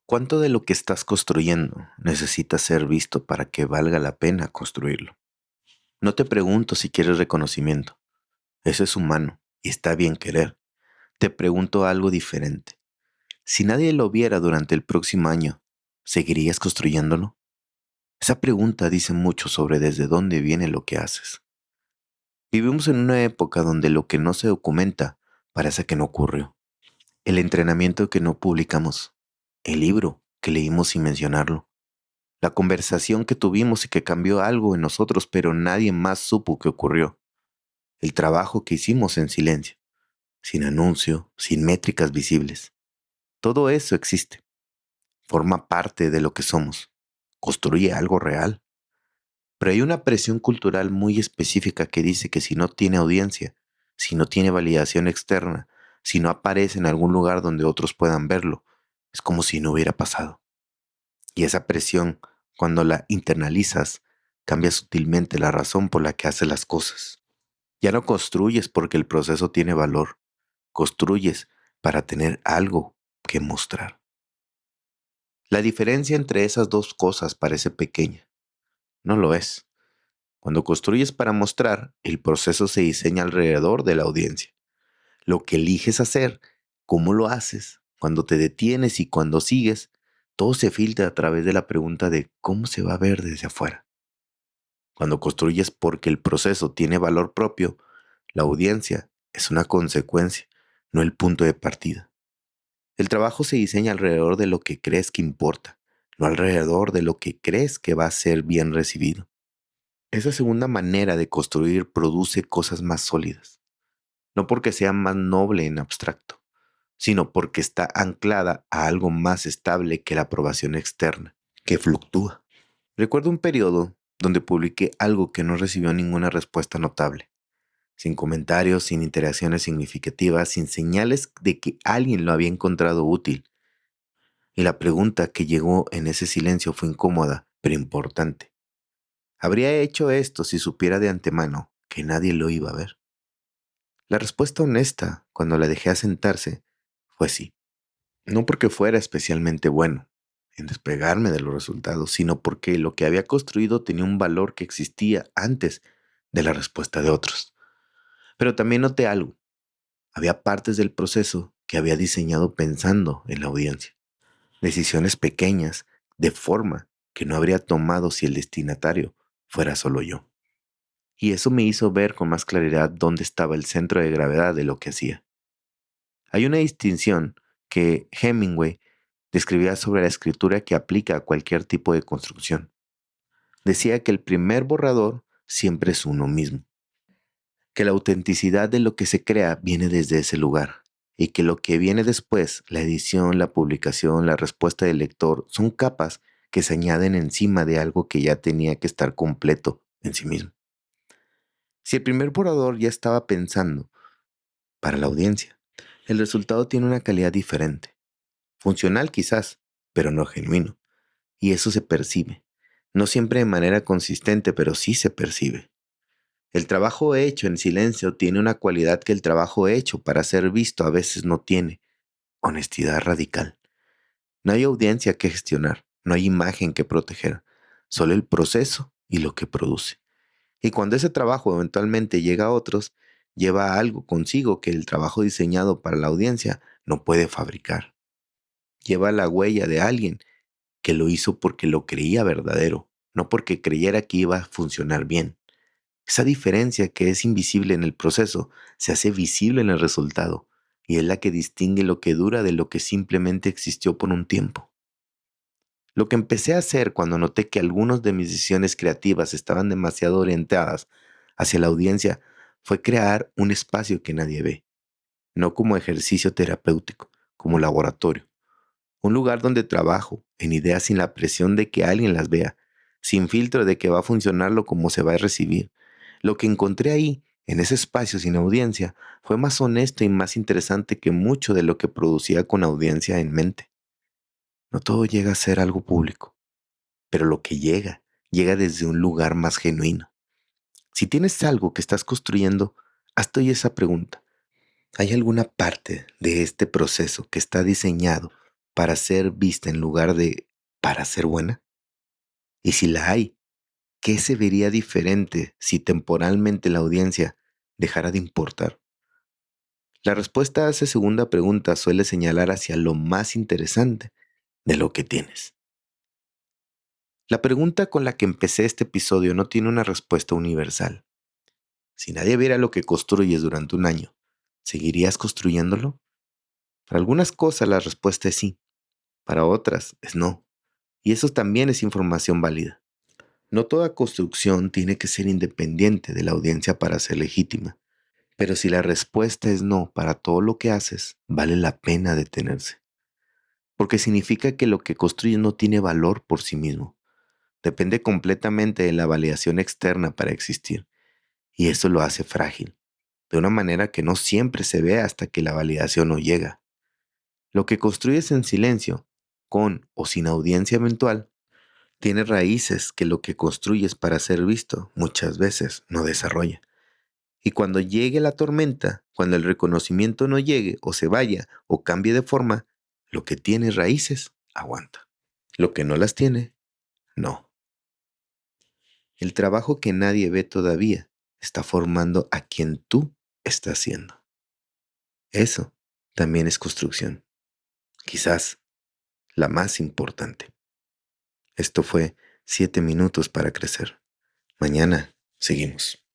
¿Cuánto de lo que estás construyendo necesita ser visto para que valga la pena construirlo? No te pregunto si quieres reconocimiento, eso es humano y está bien querer. Te pregunto algo diferente. Si nadie lo viera durante el próximo año, ¿seguirías construyéndolo? Esa pregunta dice mucho sobre desde dónde viene lo que haces. Vivimos en una época donde lo que no se documenta parece que no ocurrió. El entrenamiento que no publicamos, el libro que leímos sin mencionarlo, la conversación que tuvimos y que cambió algo en nosotros, pero nadie más supo qué ocurrió. El trabajo que hicimos en silencio, sin anuncio, sin métricas visibles. Todo eso existe. Forma parte de lo que somos. Construye algo real. Pero hay una presión cultural muy específica que dice que si no tiene audiencia, si no tiene validación externa, si no aparece en algún lugar donde otros puedan verlo, es como si no hubiera pasado. Y esa presión, cuando la internalizas, cambia sutilmente la razón por la que haces las cosas. Ya no construyes porque el proceso tiene valor, construyes para tener algo que mostrar. La diferencia entre esas dos cosas parece pequeña. No lo es. Cuando construyes para mostrar, el proceso se diseña alrededor de la audiencia. Lo que eliges hacer, cómo lo haces, cuando te detienes y cuando sigues, todo se filtra a través de la pregunta de cómo se va a ver desde afuera. Cuando construyes porque el proceso tiene valor propio, la audiencia es una consecuencia, no el punto de partida. El trabajo se diseña alrededor de lo que crees que importa, no alrededor de lo que crees que va a ser bien recibido. Esa segunda manera de construir produce cosas más sólidas, no porque sea más noble en abstracto, sino porque está anclada a algo más estable que la aprobación externa, que fluctúa. Recuerdo un periodo donde publiqué algo que no recibió ninguna respuesta notable, sin comentarios, sin interacciones significativas, sin señales de que alguien lo había encontrado útil. Y la pregunta que llegó en ese silencio fue incómoda, pero importante. ¿Habría hecho esto si supiera de antemano que nadie lo iba a ver? La respuesta honesta, cuando la dejé asentarse, fue sí. No porque fuera especialmente bueno en despegarme de los resultados, sino porque lo que había construido tenía un valor que existía antes de la respuesta de otros. Pero también noté algo. Había partes del proceso que había diseñado pensando en la audiencia. Decisiones pequeñas, de forma que no habría tomado si el destinatario fuera solo yo. Y eso me hizo ver con más claridad dónde estaba el centro de gravedad de lo que hacía. Hay una distinción que Hemingway describía sobre la escritura que aplica a cualquier tipo de construcción. Decía que el primer borrador siempre es uno mismo, que la autenticidad de lo que se crea viene desde ese lugar y que lo que viene después, la edición, la publicación, la respuesta del lector, son capas que se añaden encima de algo que ya tenía que estar completo en sí mismo. Si el primer borrador ya estaba pensando para la audiencia, el resultado tiene una calidad diferente, funcional quizás, pero no genuino. Y eso se percibe. No siempre de manera consistente, pero sí se percibe. El trabajo hecho en silencio tiene una cualidad que el trabajo hecho para ser visto a veces no tiene: honestidad radical. No hay audiencia que gestionar, no hay imagen que proteger, solo el proceso y lo que produce. Y cuando ese trabajo eventualmente llega a otros, lleva algo consigo que el trabajo diseñado para la audiencia no puede fabricar. Lleva la huella de alguien que lo hizo porque lo creía verdadero, no porque creyera que iba a funcionar bien. Esa diferencia que es invisible en el proceso se hace visible en el resultado, y es la que distingue lo que dura de lo que simplemente existió por un tiempo. Lo que empecé a hacer cuando noté que algunas de mis decisiones creativas estaban demasiado orientadas hacia la audiencia fue crear un espacio que nadie ve, no como ejercicio terapéutico, como laboratorio. Un lugar donde trabajo en ideas sin la presión de que alguien las vea, sin filtro de que va a funcionarlo como se va a recibir. Lo que encontré ahí, en ese espacio sin audiencia, fue más honesto y más interesante que mucho de lo que producía con audiencia en mente. No todo llega a ser algo público, pero lo que llega, llega desde un lugar más genuino. Si tienes algo que estás construyendo, hazte hoy esa pregunta. ¿Hay alguna parte de este proceso que está diseñado para ser vista en lugar de para ser buena? Y si la hay, ¿qué se vería diferente si temporalmente la audiencia dejara de importar? La respuesta a esa segunda pregunta suele señalar hacia lo más interesante de lo que tienes. La pregunta con la que empecé este episodio no tiene una respuesta universal. Si nadie viera lo que construyes durante un año, ¿seguirías construyéndolo? Para algunas cosas la respuesta es sí, para otras es no. Y eso también es información válida. No toda construcción tiene que ser independiente de la audiencia para ser legítima. Pero si la respuesta es no para todo lo que haces, vale la pena detenerse. Porque significa que lo que construyes no tiene valor por sí mismo. Depende completamente de la validación externa para existir. Y eso lo hace frágil, de una manera que no siempre se ve hasta que la validación no llega. Lo que construyes en silencio, con o sin audiencia eventual, tiene raíces que lo que construyes para ser visto muchas veces no desarrolla. Y cuando llegue la tormenta, cuando el reconocimiento no llegue o se vaya o cambie de forma, lo que tiene raíces aguanta. Lo que no las tiene, no. El trabajo que nadie ve todavía está formando a quien tú estás siendo. Eso también es construcción. Quizás la más importante. Esto fue 7 minutos para crecer. Mañana seguimos.